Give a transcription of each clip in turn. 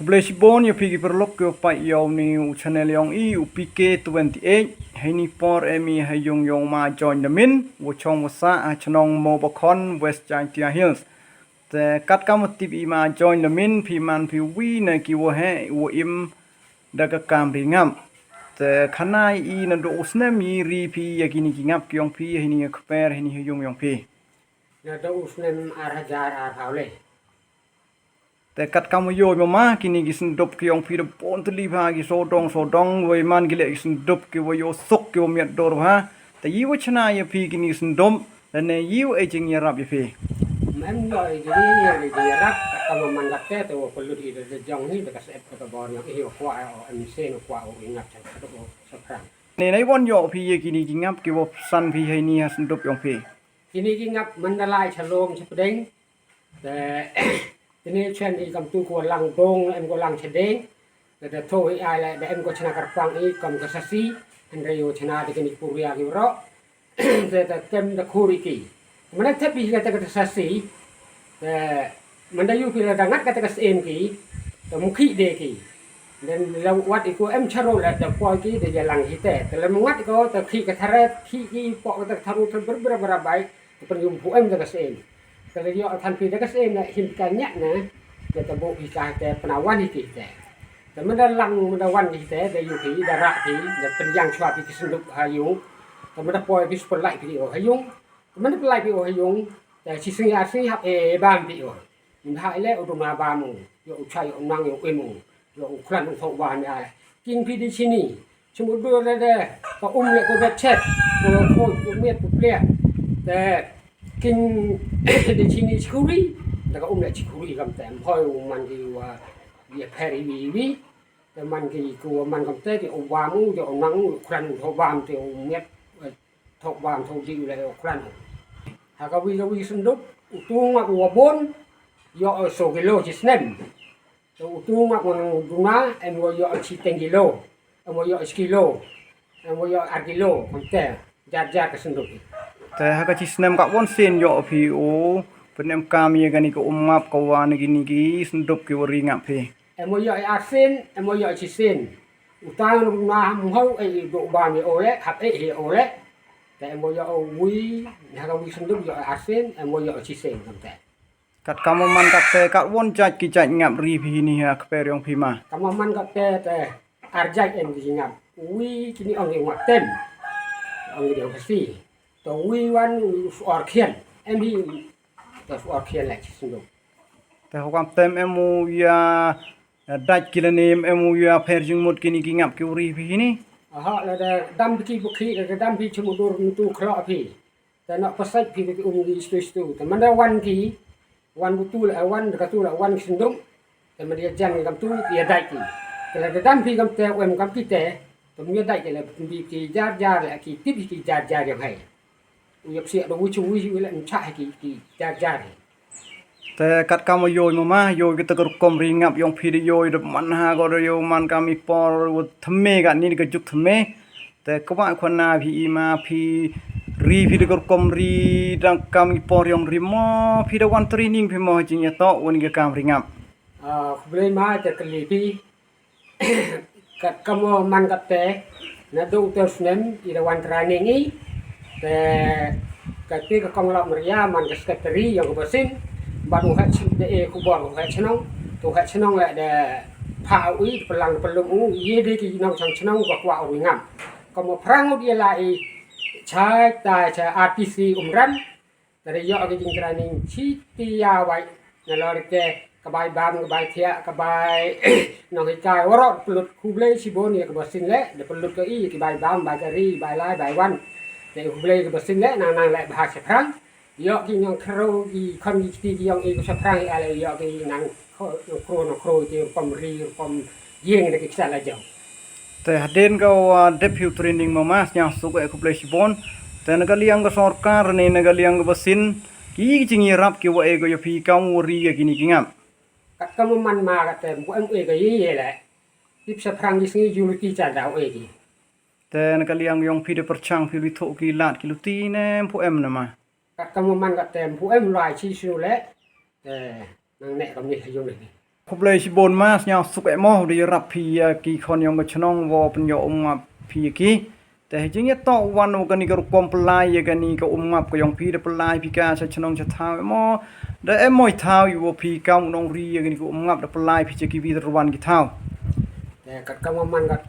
Kublesibon ya pigi perlok yo pa yo ni channel yong i upike 28 haini por emi hayong yong ma join the min wo chong wasa a chnong mo bokon West Giant Hills te kat kam tip i ma join the min phi man phi wi na ki wo he wo im daga kam ri ngam te khanai i na do usna mi ri phi yakini ki ngap kyong phi haini khper haini hayong yong phi na do usna arhajar arhaule te kat kamu yo mama kini gisin dop ki yong phi de pon tli pha gi so dong we man gi le gisin dop ki wo yo sok ki wo miat dor ha te yi wo chna ye phi kini gisin dom ne yi wo e jing ya rap ye phi em gọi cái gì rắc cầm mình đặt cái từคนรู้ดีจะจองนี่แต่ก็เสพก็บอลอย่างที่ว่าอันเส้นกว่าอีงับจังก็ต้องสักครั้งในวันโยพhi ye kini gi ngap ki wo san phi hai ni ha sin dop yong phi ทีนี้กิงับมันละลายฉลมฉะเด้งแต่ทีนี้เช่นอีกำตู้กัวลังดงเอ็มก็ลังฉะเด้งแต่โทษไอ้แหละแต่เอ็มก็ชนะกระฟังอีกกำกษัตริย์อันเรียวชนะที่กินปุริยากิวเราแต่เต็มตะคูริกีมันได้เทปีกษัตริย์แต่มันได้อยู่ที่ระดับงัดกษัตริย์เอ็มกีแต่มุขีเด็กีdan lawat iku em charo la da poi ki de jalang hite te la mangat ko te khi ka thare khi po ka tharu than ber bai pen yum pu em da sen te le yo than pi da sen na hin ka nya na te ta bo pi ka te penawan iki te man da lang man da wan ki te de yu ki da ra ki da pen yang chwa pi ki sunduk hayung te man da poi pi spol lai pi o hayung man da lai pi o hayung te si sing ya sing hap e bam pi o min hai le o do ma ba mu yo chai o nang yo e mu yo ukran ung thong wan ya king pi di sini chmu do le de ko le ko bet chet ko ko miet ko ple de king di sini churi da ko le churi gam tem hoi man ki wa ye peri wi de man ki ku man gam te ti o wa mu yo nang ukran ung thong wan ti o miet thong wan thong di le ukran ha ka wi sunduk tu ma ko bon yo so kilo chi snem tu mak nang dunga em wo yo chi tengilo em wo yo kilo em wo yo agilo konte jar ka senduk te ha ka chi snem ka won sen yo phi o penem kam ye gani ko umap ko wan gini gi sendop ki wori ngap phi em wo yo asin em wo yo chi sen utang na hau ai do ba mi o le hap e he o le te em wo yo wi ha ka wi senduk yo asin em wo yo chi sen konte kat kamu man kat te kat won jaj ki jaj ngap ri phi ni ha khper yong phi ma kamu man kat te arjai em ki ngap wi kini ong ngap tem ong dia pasti to wi wan or khian em hi to or khian la sinduk te ho kam tem emu ya daj kilanem emu ya pher jing mut kini ki ngap ki ri phi ni ha la da dam ki bukhi da dam pi chmu dur tu khra phi te nak pasai phi ki gi stu te man da wan ki wan betul wan ka tu wan sindung te man dia jang kam tu dia dai ki kalau dam pi kam te wem kam ki te to mi dai ke la bi ki jar la ki tip ki jar yang hai yep sia do chu wi la cha ki jar te kat kamu yo mama yo ki te kom ri ngap yong phi de yo de man ha go de yo man kam mi por wo thme ga ni ga juk thme te ko ba khon na phi ma phi ri phi de kom ri dang kam mi por yong ri mo phi de wan training phi mo jing ya to won ga kam ri ngap boleh ma te kali pi kat kamu man kat te na do terus nem ida wan training ni te kat pi ka kong la maria man ka sekretari yang ko basin baru hat de e ku bor hat chnong to hat chnong la de pha ui pelang pelum ye de ki nong chang chnong ko kwa ui ngam kamu prang dia la i chai ta cha RTC umran dari yo ke jing training chi ti ya wai na lo ke ka bai bam ka bai thia ka bai nong hi kai woro pelut ku ble si bon ye ka basin le de pelut ke i ki bai bam bai ka ri bai lai bai wan de ku ble ka basin le nang le ba cha prang yo ki nyong kro ki kon ki ti ki yong e ko cha prang ale yo ki nang kro ti pom ri pom yeng de ki sa la jong te haden ko deputy training mama nya su ko ko place bon te naga liang ko sarkar ne naga liang ko basin ki jingi rap ki wa e go yo phi kaung ri ga kini kingam kat kamu man ma ka te bu em e ga ye le tip sa prang ki singi ju ki cha da e ki te naga liang yong phi de perchang phi li tho ki lat ki lu ti ne pu em na ma kat kamu man ka te bu em lai chi su le te nang ne kam ni hayung ni Kublai si bon mas nyau suk emo di rap pi ki kon yong ke chnong wo penyo pi ki te jing ya to wan wo gani ko pom pelai ya gani ko ngap ko yong pi de pelai pi ka sa chnong cha thau emo de emo thau yu wo pi kaung nong ri ya gani ko ngap de pelai pi che ki vi wan ki thau kat kamaman kat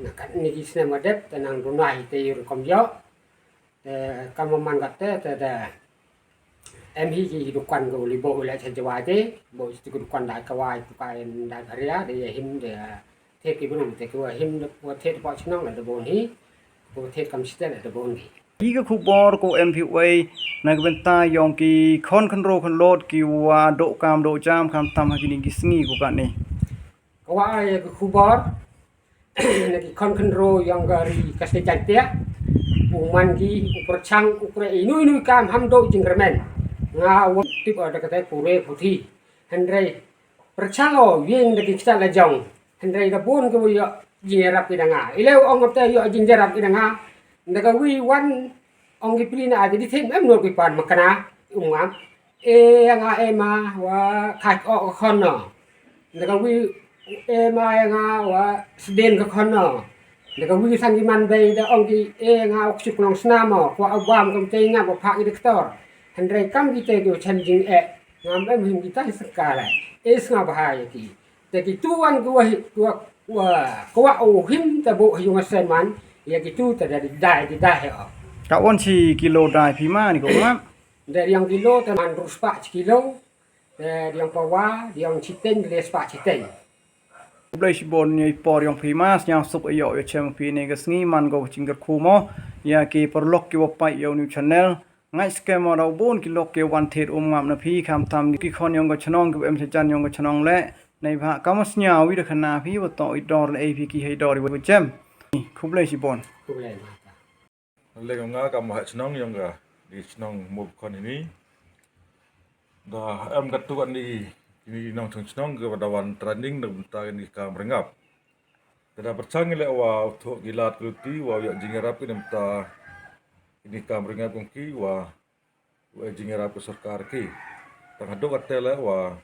na kat ni kisne madep tenang runai te yur kom yo kamaman kat te em hi ki dukan ko libo ula chen jawa te bo sti ko dukan dai kawai tu kai dai karya de him de te ki bunu te ko him de po te po chnong la de bon hi ko te kam sten de bon hi ki ko khu bor ko mp way na ben ta yong ki kon ro kon lot ki wa do kam do jam kam tam ha ki ni gisngi ko ka ni ko wa ai ko khubor na ki kon ro yang gari kaste jantia uman ki uperchang ukre inu kam ham do jingremen nga wo tip ada kata pure putih hendrai perchang o yeng de kita la jong hendrai da bon ko yo jingerap idanga ileu ong ngapta yo jingerap idanga ndaga wi wan ong ki pilina adi di them em no ki pan makana umam nga ema wa khak o khon no ndaga wi ema nga wa sden ko khon no ndaga wi sang ki man dai da ong ki nga ok chuk long snamo ko awam kom te nga bo phak diktor hendrai kam kita go chanjing ngam em him kita sekala nga bahaya ki te ki tuan ko wa o him ta bo yung seman ya gitu ta dari dai di dai ho ka won chi kilo dai pi ma ni ko ngap dari yang kilo ta man ruspa kilo dari yang pawa yang citen dari spa citen kublai si bon ni por yong pi mas nyau suk yo yo chem pi ni ga sngi man go chingger khu mo ya ki perlok ki wo pai yo new channel ngai scam ro bon ki lok ke wan thet ngam na phi kham tam ki khon yong go chnong ki em se chan yong go chnong le nei bha kamas nya wi de khana phi wo to i dor le ap ki hei dor wi chem kublai si bon kublai mata le nga kam ha chnong yong ga di chnong mo kon ini da em gat tu an ni nong chnong ga da wan trending da ta ni kam rengap da perchang le wa tho gilat kluti wa ya jingerap ki ta ini kam rengap kong ki wa jingerap ko sarkar ki tang hadok atela wa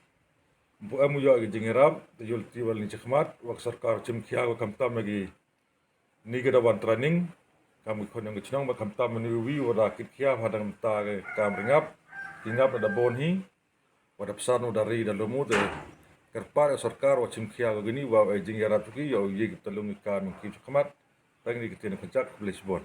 bu amu yo gi jingerap yul ti wal ni chkhmat wa sarkar chim khia ko kam tam gi ni ga da wan training kam ko nyong chnong ba kam tam ni wi wa da kit khia ha dang ta ge kam rengap kingap da bon hi wa da psan dari da lomu de kerpa sarkar wa chim khia ko gini wa jingerap ki yo ye talung ka ki chkhmat tang ni kitin ko chak Lisbon